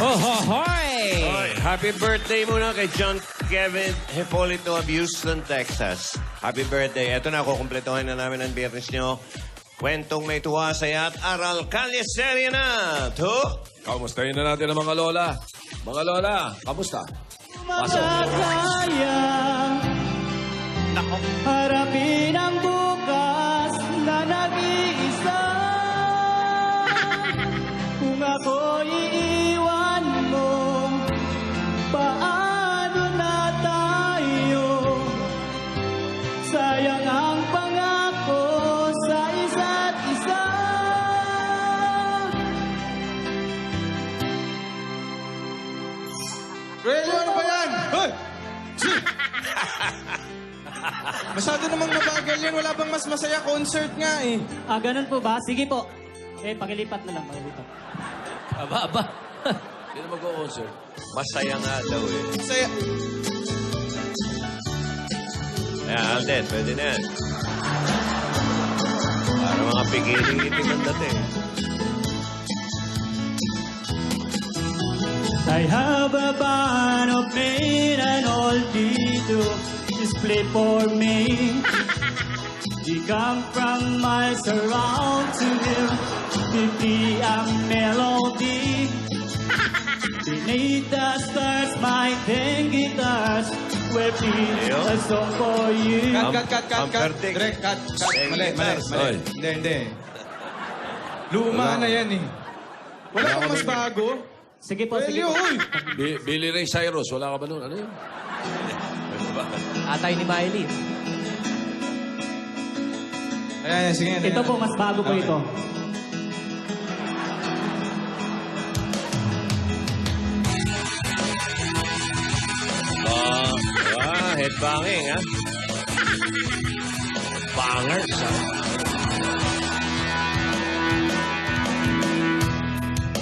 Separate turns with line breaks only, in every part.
Hoy!
Oy, happy birthday muna kay John Kevin Hipolito of Houston, Texas. Happy birthday. Ito na, kukumpletohin na namin ang biyernes nyo. Kwentong may tuwa, saya at aral. Kalyeserye na!
Kamustahin na natin ang mga lola. Mga lola, kamusta?
Makakaya harapin ang bukas na nag-iisa. Kung ako'y iiwan mo, paano na tayo? Sayang ang pangako sa isa't isa.
Relyo, ano ba yan? Hoy! Masyado namang mabagal yan. Wala bang mas masaya? Concert nga eh.
Ganun po ba? Sige po. Pakilipat na lang, pakilipat.
Aba.
Hindi na mag-concert.
Masaya nga daw eh.
Masaya.
Ayan, Alden, pwede na yan. Para mga pigiling itim ang dating.
I have a band of men and all to just play for me. They come from miles around to hear the melody. Beneath the stars, my ten guitars will be a song for you.
Cut.
Amperting.
Direk, cut. Mali.
Oy.
Hindi. Luma na yan eh. Wala bang mas bago?
Sige po, sige
Relyo,
po.
uy!
Billy Ray Cyrus, wala ka ba nun? Ano yun?
Atay ni Miley.
Ayan, sige.
Ito po, mas bago po ito.
Headbanging, ha? Bangers, ha?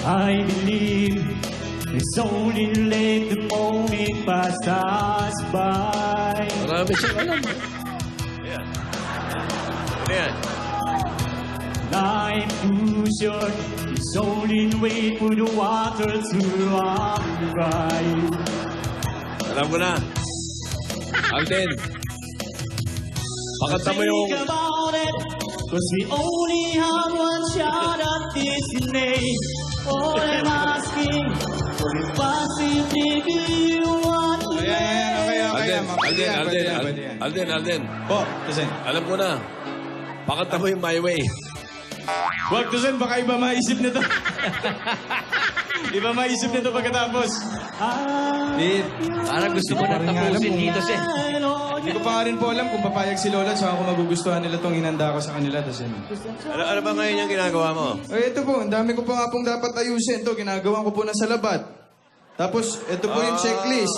I believe it's only let the moment pass us by.
Marami siyang alam.
Ayan. Ano yan?
Life too short, it's only wait for the water to run dry.
Alam ko na. Alden. Pakanta mo yung...
Think about it, cause we only have one shot at this name. All I'm asking for is possibility you want to
Alden.
Po, Tusen.
Alam ko na. Pakanta mo yung My Way.
Wag, Tusen, baka iba maisip nito. Iba maisip nito pagkatapos.
Parang gusto mo na tapusin dito siya.
Hindi ko pa nga rin po alam kung papayag si Lola at saka kung magugustuhan nila itong inanda ko sa kanila. Tusen.
Ano ba ngayon yung ginagawa mo?
Ito po, ang dami ko pa nga pong dapat ayusin. Ito, ginagawa ko po na sa labat. Tapos, ito po yung checklist.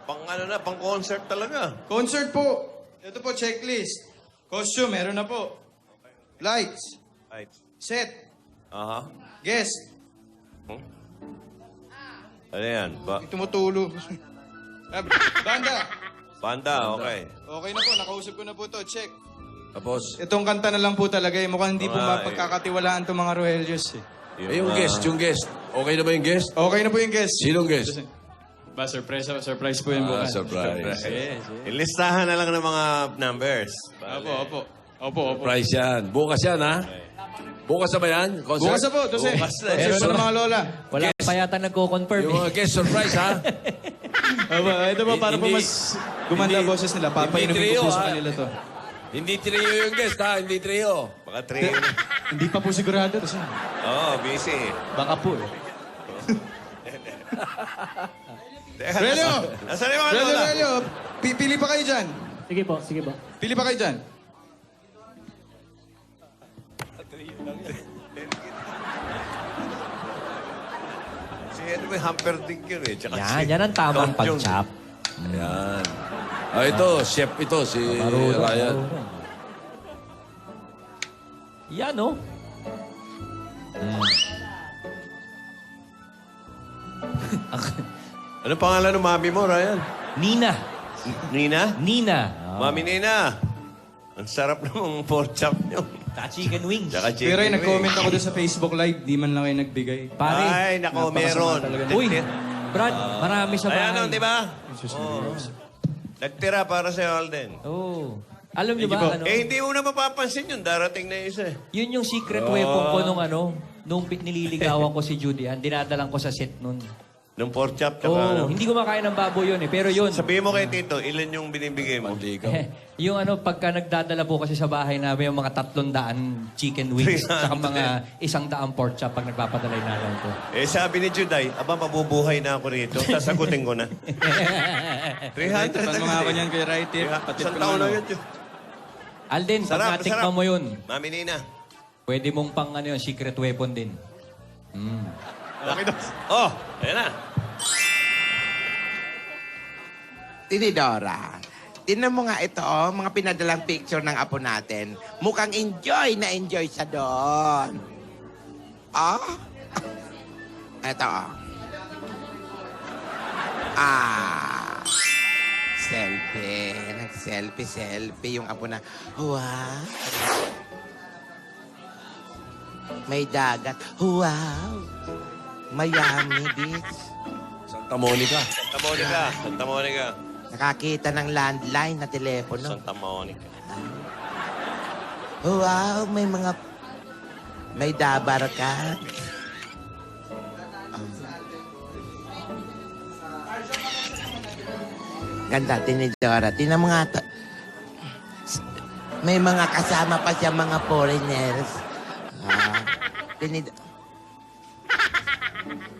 Pang concert talaga.
Concert po. Ito po, checklist. Costume, meron na po. Lights.
Right.
Set.
Aha.
Guest.
Ano yan?
Tumutulo. Banda.
Banda, okay.
Okay na po, nakausap ko na po to. Check.
Tapos,
Itong kanta na lang po talaga. Mukhang hindi po
Ah,
mapagkakatiwalaan itong mga Rohelios.
yung guest. Okay na ba yung guest?
Okay na po yung guest.
Sinong guest?
Surprise po yung bukas.
Surprise.
Ilistahan na lang ng mga numbers.
Opo.
Surprise yan. Bukas yan, ha? Bukas na ba yan? Concert?
Bukas na po, Tose.
Bukas na.
Concert po ng mga lola.
Wala pa yata nagko-confirm
Yung mga guest surprise, ha?
Ito po, para po
Hindi-
mas gumanda
hindi-
boses nila. Papainumin
hindi
ko po
trio,
sa
ah.
kanila to.
Hindi trio yung guest, ha? Hindi trio.
Baka train.
Hindi pa po sigurado. Tose.
Oo, busy.
Baka po eh.
Relyo!
Nasaan yung mga lola?
Relyo! Pili pa kayo dyan.
Sige po, sige po.
Pili pa kayo dyan.
Si Henry Humperdinck yun eh. Tsaka
Yan ang tamang
Count Jones.
pag-chop.
Yan. Ito, chef ito, si Ryan.
Yan, oh.
Ano pangalan ng mami mo, Ryan?
Nina.
Nina?
Nina. Oh.
Mami Nina. Ang sarap ng pork chop nyo.
Chicken wings.
Tsaka chicken
Pero nag-comment
wings.
ako doon sa Facebook Live, di man lang kayo nagbigay.
Pare.
Ay, nako,
Napakasama
meron.
talaga.
Uy, Brad, marami sa bahay.
Ayan o, di ba?
Jesus,
Oh. Nagtira para sa Alden.
Oo. Alam niyo
Thank you
ba,
po.
ano?
Eh, hindi mo na mapapansin yun. Darating na isa.
Yun yung secret weapon ko nung nililigawan ko si Judy Ann. Dinadalang ko sa set nun.
Nung pork chop, tsaka
Oo,
ano.
hindi ko makain ng baboy yun eh. Pero yun,
Sabihin mo kay Tito, ilan yung binibigay mo?
yung ano, pagka nagdadala po kasi sa bahay namin, yung mga 300 chicken wings,
300.
saka mga 100 pork chop pag nagpapadala yung nanay ko.
Eh, sabi ni Juday, aba, mabubuhay na ako rito. Sasagutin ko na. 300
Tipan mo nga ako niyan kay Righty. Patip
Isang
ko
taon
na
na
ano.
yun.
Alden, pag
Sarap,
natikman
sarap.
mo yun,
Mami Nina.
pwede mong pang ano yun, secret weapon din.
Oh, ayan na.
Tinidora, tinan mo nga ito, oh, mga pinadalang picture ng apo natin. Mukhang enjoy na enjoy sa doon. Oh? Ito, oh. Ah. Selfie. Nag-selfie yung apo na. Wow. May dagat. Wow. Miami Beach.
Santa Monica.
Santa Monica. Santa Monica.
Nakakita ng landline na telepono.
Santa Monica.
Wow, may dabar ka. Ganda, tinidora. Tinan mo nga to. May mga kasama pa siya mga foreigners.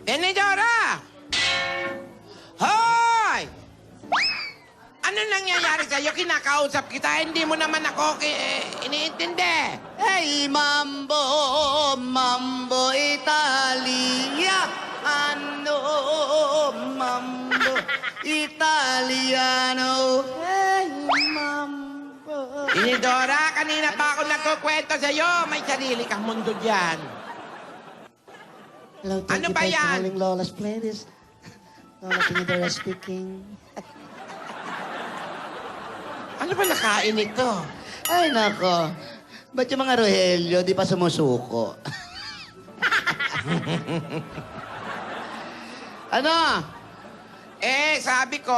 Tinidora! Hoy! Ano nangyayari sa'yo? Kinakausap kita, hindi mo naman ako iniintindi.
Hey, Mambo, Mambo Italia. Ano, Mambo Italiano. Hey, Mambo.
Tinidora, kanina pa ako nagkukwento sa'yo. May sarili kang mundo dyan.
Hello, thank
Ano
you
ba
for
yan?
calling Lola's Playlist. Lola Tinidora speaking.
Ano ba nakain ito?
Ay, nako. Ba't yung mga Rogelio di pa sumusuko?
Ano? Eh, sabi ko,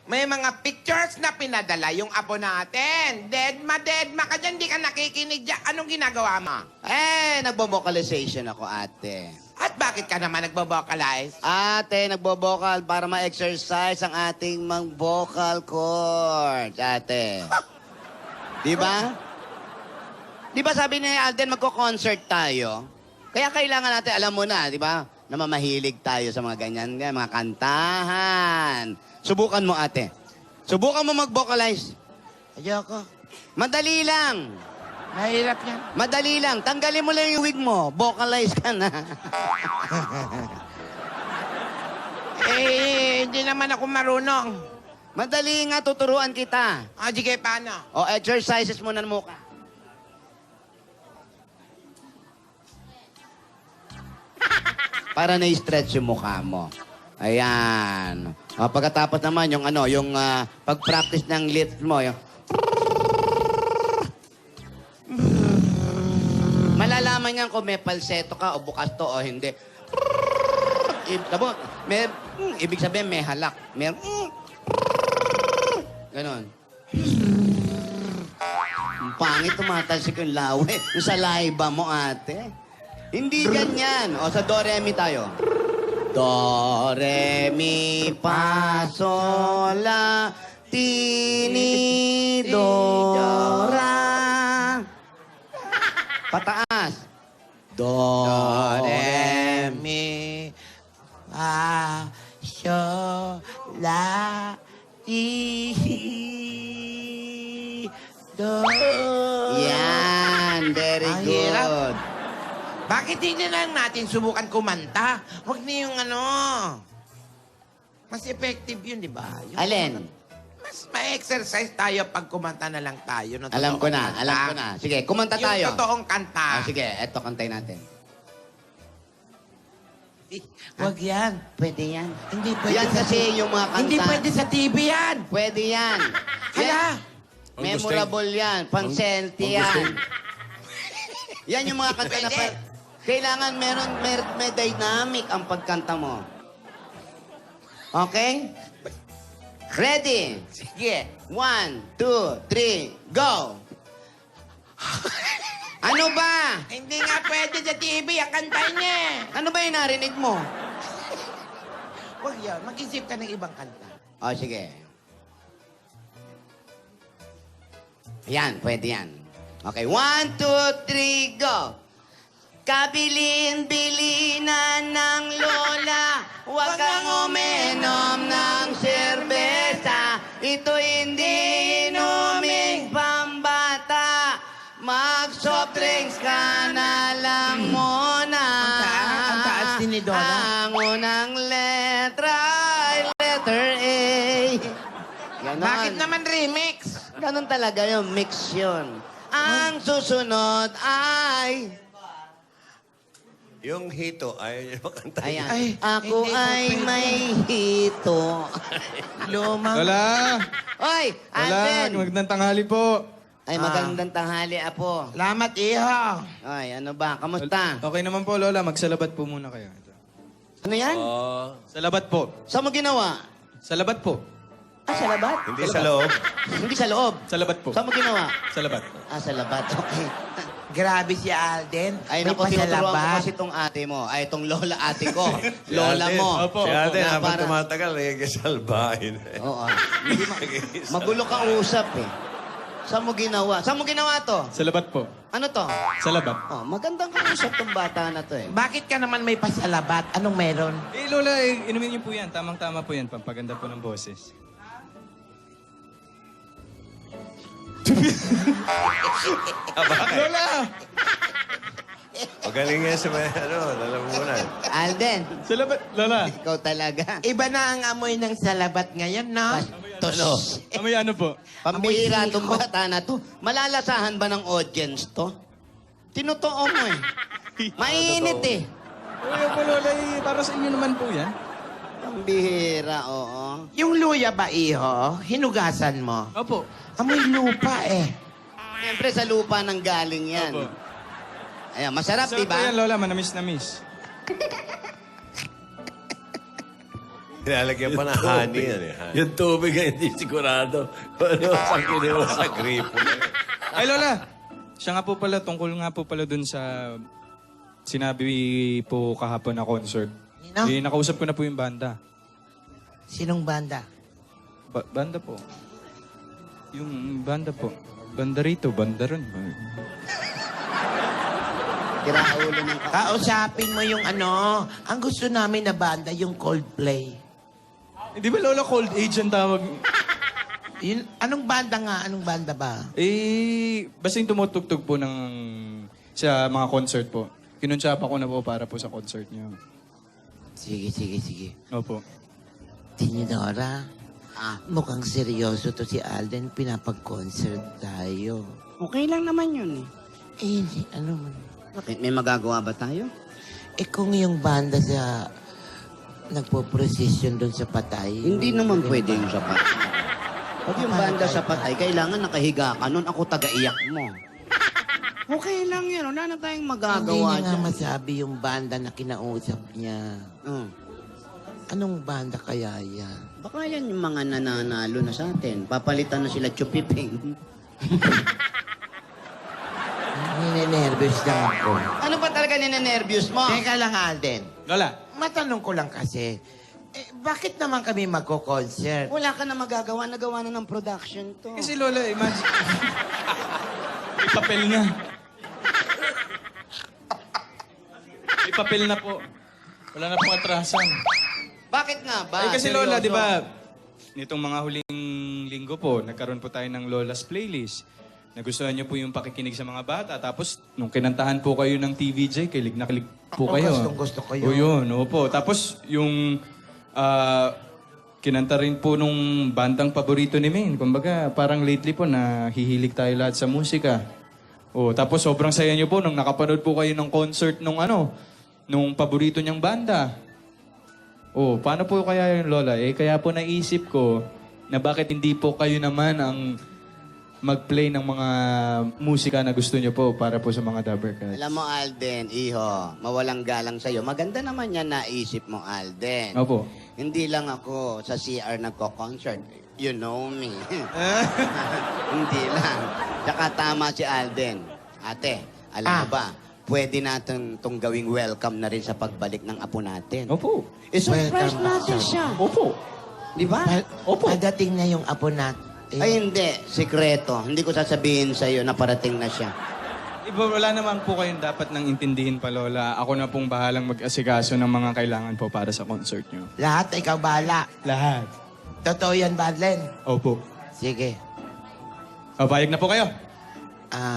may mga pictures na pinadala yung apo natin. Deadma ka dyan, di ka nakikinig dyan. Anong ginagawa mo?
Eh, nagbo-vocalization ako, ate.
At bakit ka naman nagbo-vocalize?
Ate, nagbo-vocal para ma-exercise ang ating mga vocal cords, ate. Di ba? Di ba sabi ni Alden, magko-concert tayo? Kaya kailangan natin, alam mo na, di ba? Na mamahilig tayo sa mga ganyan, mga kantahan. Subukan mo, ate. Subukan mo mag-vocalize.
Ayoko.
Madali lang.
Mahirap yan.
Madali lang. Tanggalin mo lang yung wig mo. Vocalize ka na.
Eh, hindi naman ako marunong.
Madali nga, tuturuan kita.
Ah, sige, paano?
O, exercises mo na ng mukha. Para na-stretch yung mukha mo. Ayan. O, pagkatapos naman, yung ano, yung pag-practice ng lips mo, yung... Malalaman niyan kung may falsetto ka o bukas to o hindi. Ibig sabihin may halak. May... Ganon. Ang pangit tumatalsik yung lawi. Yung sa laiba mo, ate. Hindi ganyan. O, sa do, re, mi tayo. Do, re, mi, fa, sol, la, ti, ni, do, ra. Pataas. Do,
Re, mi, fa, sol, la, ti, do.
Yan. Very
Ang hirap.
good.
Bakit hindi na lang natin subukan kumanta? Huwag na yung ano. Mas effective yun, di ba? Yung
Alin?
Mas ma-exercise tayo pag kumanta na lang tayo. ng
Alam ko
totoong
na,
kanta.
alam ko na. Sige, kumanta tayo.
Yung totoong kanta.
Ah, sige, eto, kantay natin.
Huwag yan.
Pwede yan.
Hindi pwede
Yan
sa
kasi yung mga kanta.
Hindi pwede sa TV yan.
Pwede yan.
Kaya,
Ang gusto
Memorable yan. Pansenti
ang gusto
yan. Yan yung mga kanta na kailangan may dynamic ang pagkanta mo. Okay? Ready?
Sige.
1, 2, 3, go! Ano ba?
Hindi nga pwede sa TV ang kanta niya.
Ano ba yung narinig mo?
Huwag yan. Mag-isip ka ng ibang kanta.
O, sige. Yan, pwede yan. Okay, 1, 2, 3, go! Kabilin-bilinan ng lola, huwag kang uminom ng serbesa. Ito hindi inuming pambata. Mag-soft drinks ka na lang muna.
Ang taas din ni Dora.
Ang unang letra ay letter A. Ganon.
Bakit naman remix?
Ganon talaga yung mix yun. Ang susunod ay...
Yung hito, ay makanta.
Ayan.
Ay,
Ako
hindi ko
ay
pwede.
may hito.
Lumang...
Lola!
Oy,
Lola,
Alden!
magandang tanghali po.
Ay, magandang tanghali, apo.
Salamat, iho.
Ay, ano ba? Kamusta?
Okay naman po, Lola. Magsalabat po muna kayo.
Ano yan?
Salabat po.
Saan mo ginawa?
Salabat po.
Ah, sa labat?
Hindi sa loob.
Hindi sa loob.
Salabat po.
Saan mo ginawa?
Salabat.
Ah, sa labat. Okay.
Grabe si Alden.
Ay,
May
naku, tinuturuan ko
pasalabat.
kasi itong ate mo. Ay, itong lola ate ko.
Si
Lola
Alden.
mo.
Opo,
Si Alden,
Na
habang
para-
tumatagal, salbahin.
Oo. Hindi magulo kang usap eh. Saan mo ginawa? Saan mo ginawa to?
Salabat po.
Ano to?
Salabat.
Oh, magandang kausap tong bata na to eh.
Bakit ka naman may pasalabat? Anong meron?
Eh, Lola, inumin niyo po yan. Tamang-tama po yan. Pampaganda po ng boses. Lola!
Magaling yan sa may, lalamunan.
Alden,
Salabat. Lola.
ikaw talaga.
Iba na ang amoy ng salabat ngayon, no?
Bastos.
Amoy ano po?
Pambihira
Amoy
tong
siko.
bata na to. Malalasahan ba ng audience to? Tinotoo mo eh. Mainit eh.
Uy, po, Lola. Para sa inyo naman po yan.
Pambihira, oo.
Yung luya ba, iho? Hinugasan mo?
Opo.
Amoy lupa eh.
Siyempre sa lupa nang galing yan.
Opo.
Ayan, masarap,
Sarap
di
po
ba?
yan, Lola. Manamis na miss.
Nilalagyan pa ng honey yan eh. honey.
Yung tubig ay hindi sigurado. Ano sa kinuha?
Sa gripo.
Ay, Lola. Siya nga po pala, tungkol nga po pala dun sa sinabi po kahapon na concert.
Nino?
Eh, nakausap ko na po yung banda.
Sinong banda?
Banda po. Yung banda po. Banda rito, banda ron.
Kiraulo ng
Kausapin mo yung ano. Ang gusto namin na banda, yung Coldplay.
Eh, di ba Lola Cold Age ang tawag?
Yun, anong banda nga? Anong banda ba?
Eh, basta yung tumutugtog po ng sa mga concert po. Kinuntsapa ko na po para po sa concert niyo.
Sige, sige, sige.
Opo.
Tinidora, mukhang seryoso to si Alden. Pinapag-concert tayo.
Okay lang naman yun eh.
Eh, ano man.
Bakit? May magagawa ba tayo?
Eh, kung yung banda sa nagpo-procession doon sa patay.
Hindi naman pwede yung sapat. Pag yung banda sa patay, kailangan nakahiga ka nun. Ako taga-iyak mo. Okay lang yan. Wala na tayong
Hindi
magagawa
niya nga
dyan.
masabi yung banda na kinausap niya.
Oh.
Anong banda kaya yan?
Baka yan yung mga nananalo na sa atin. Papalitan na sila chupiping.
Ninenervous lang ako.
Ano ba talaga ninenervyos mo?
Teka lang, Alden.
Lola,
Matanong ko lang kasi, bakit naman kami magko-concert?
Wala ka na magagawa. Nagawa na ng production to.
kasi Lola, imagine. May papel na. May papel na po. Wala na pong atrasan.
Bakit nga ba?
Ay kasi Lola,
Seryoso.
di ba, nitong mga huling linggo po, nagkaroon po tayo ng Lola's Playlist. Nagustuhan niyo po yung pakikinig sa mga bata. Tapos, nung kinantahan po kayo ng TVJ, kilig na kilig po
Oo,
kayo.
gustong-gusto ko yun.
O yun, opo. Tapos, yung kinanta rin po nung bandang paborito ni Maine. Kumbaga, parang lately po, nahihilig tayo lahat sa musika. O, tapos sobrang saya niyo po nung nakapanood po kayo ng concert nung nung paborito niyang banda. Oh, paano po kaya yun, Lola? Eh, kaya po naisip ko na bakit hindi po kayo naman ang mag-play ng mga musika na gusto niyo po para po sa mga Dabber Cats.
Alam mo, Alden, iho, mawalang galang sa'yo. Maganda naman yan naisip mo, Alden.
Opo.
Hindi lang ako sa CR nagko-concert. You know me. Hindi lang. Tsaka tama si Alden. Ate, alam mo ba, pwede natin itong gawing welcome na rin sa pagbalik ng apo natin.
Opo.
I-surprise natin siya.
Opo.
Di ba?
Opo.
Padating na yung apo natin.
Ay, hindi. Sikreto. Hindi ko sasabihin sa'yo na parating na siya.
Iba, wala naman po kayong dapat nang intindihin pa, Lola. Ako na pong bahalang mag-asikaso ng mga kailangan po para sa concert niyo.
Lahat, ikaw bahala.
Lahat.
Totoo yan, Badlen.
Opo.
Sige.
O, payag na po kayo.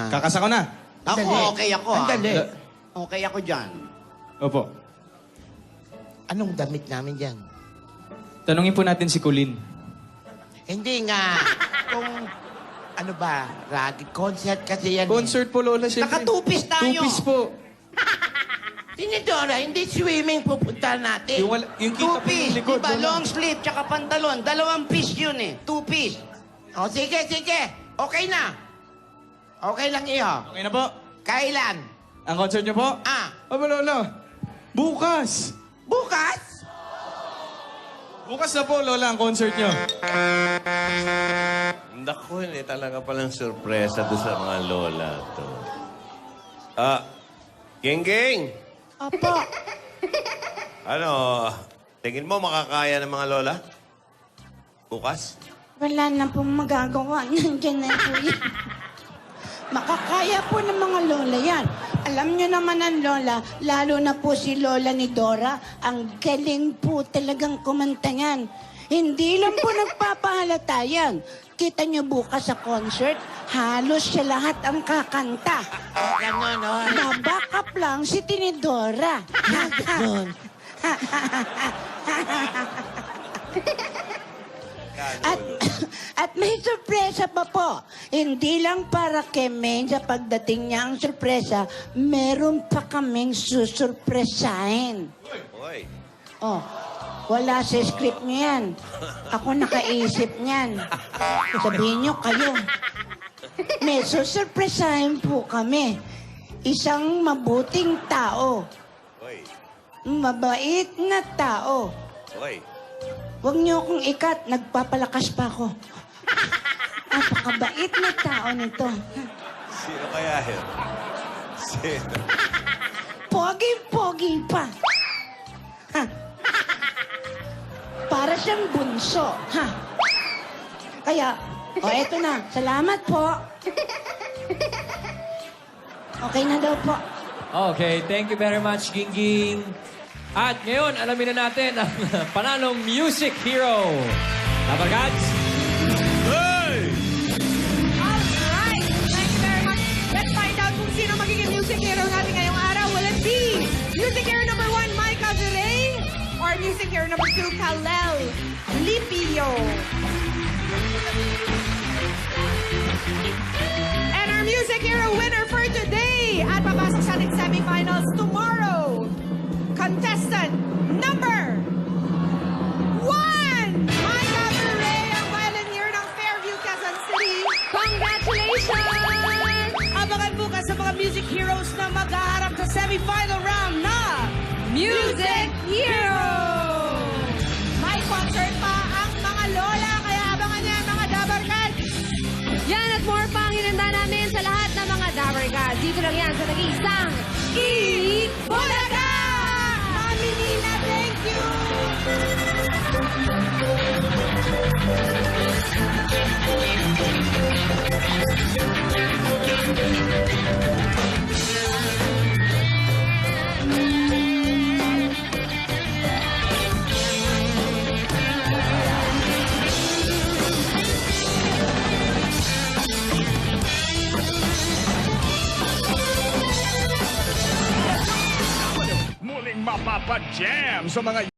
Kakasa ko na.
Ako,
Andali.
okay ako.
Andali.
Okay ako dyan.
Opo.
Anong damit namin dyan?
Tanungin po natin si Colleen.
Hindi nga. Kung ano ba, ragged concert kasi yan.
Concert po, Lola, siyempre.
Naka-two-piece tayo.
Two-piece po.
Tinidora, hindi swimming pupunta natin.
Yung kita po
Two-piece.
yung likod.
Diba?
Lola.
Long sleeve, tsaka pantalon. 2 piece yun eh. 2 piece.
O, sige, sige. Okay na. Okay lang iyo.
Okay na po.
Kailan?
Ang concert niyo po? Aba, Lola. Bukas.
Bukas?
Bukas na po, Lola, ang concert niyo.
Naku, hindi talaga palang sorpresa doon sa mga lola to. Geng-geng!
Opo.
Ano, tingin mo makakaya ng mga lola? Bukas?
Wala na pong magagawa. Nandiyan na po yan. Makakaya po ng mga lola yan. Alam nyo naman ang lola, lalo na po si lola ni Dora, ang galing po talagang kumanta yan. Hindi lang po nagpapahalata yan. Kita nyo bukas sa concert, halos siya lahat ang kakanta.
Ganon, no?
Na-backup lang si Tinidora.
Ganon.
At may sorpresa pa po. Hindi lang para kay Maine sa pagdating niya ang sorpresa, meron pa kaming susurpresahin.
Hoy.
Oh, wala sa script niyo yan. Ako nakaisip niyan. Sabihin niyo kayo. May susurpresahin po kami. Isang mabuting tao.
Hoy.
Mabait na tao.
Hoy.
Huwag niyo akong ikat, nagpapalakas pa ako. Napakabait na tao nito.
Sino kaya yun? Sino?
Pogi-pogi pa. Ha? Para siyang bunso. Ha? Kaya, eto na. Salamat po. Okay na daw po.
Okay, thank you very much, Gingging. At ngayon, alamin na natin ang panalong Music Hero. Dabber Cats?
Alright! Thank you very much. Let's find out kung sino magiging music hero natin ngayong araw. Will it be music hero number 1, Micah Viray? Or music hero number 2, Kalel Lipio? And our music hero winner for today at papasok sa ating semifinals tomorrow. Contestant number 1, Micah Viray, ang pioneer ng Fairview, Quezon City. Congratulations! Abangan bukas sa mga music heroes na maghaharap sa semifinal round na Music Hero! May concert pa ang mga lola, kaya abangan niya ang mga Dabber Cats.
Yan at more pa ang hinanda namin sa lahat ng mga Dabber Cats. Dito lang yan sa nag-iisang
Bulaga! Mami Nina, thank you!
Muling mapapajam sa mga